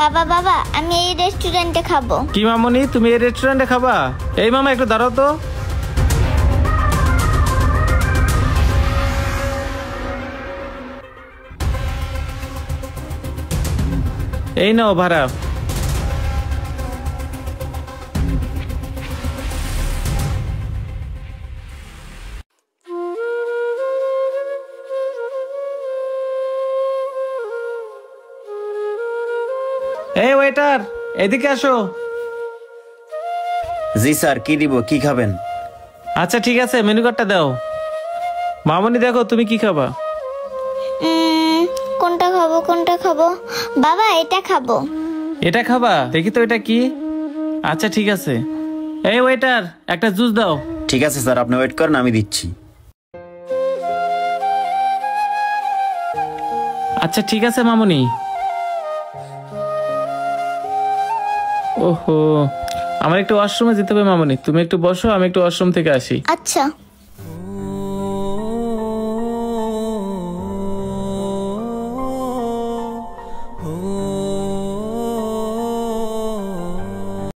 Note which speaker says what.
Speaker 1: বাবা বাবা, আমি এই রেস্টুরেন্টে খাবো।
Speaker 2: কি মামনি, তুমি এই রেস্টুরেন্টে খাবা? এই মামা একটু দাঁড়াও তো। এই নাও ভাড়া। এই ওয়েটার, এদিকে আসো।
Speaker 3: জি স্যার, কি দিব, কি খাবেন?
Speaker 2: আচ্ছা ঠিক আছে, মেনু কার্ডটা দাও। মামনি দেখো তুমি কি খাবা?
Speaker 1: কোনটা খাবো কোনটা খাবো? বাবা এটা খাবো।
Speaker 2: এটা খাবা? দেখি তো এটা কি। আচ্ছা ঠিক আছে। এই ওয়েটার, একটা জুস দাও।
Speaker 3: ঠিক আছে স্যার, আপনি ওয়েট করেন, আমি দিচ্ছি।
Speaker 2: আচ্ছা ঠিক আছে মামনি। ওহো, আমার একটু ওয়াশরুমে যেতে হবে মামনি, তুমি একটু বসো, আমি একটু ওয়াশরুম থেকে আসি।
Speaker 1: আচ্ছা।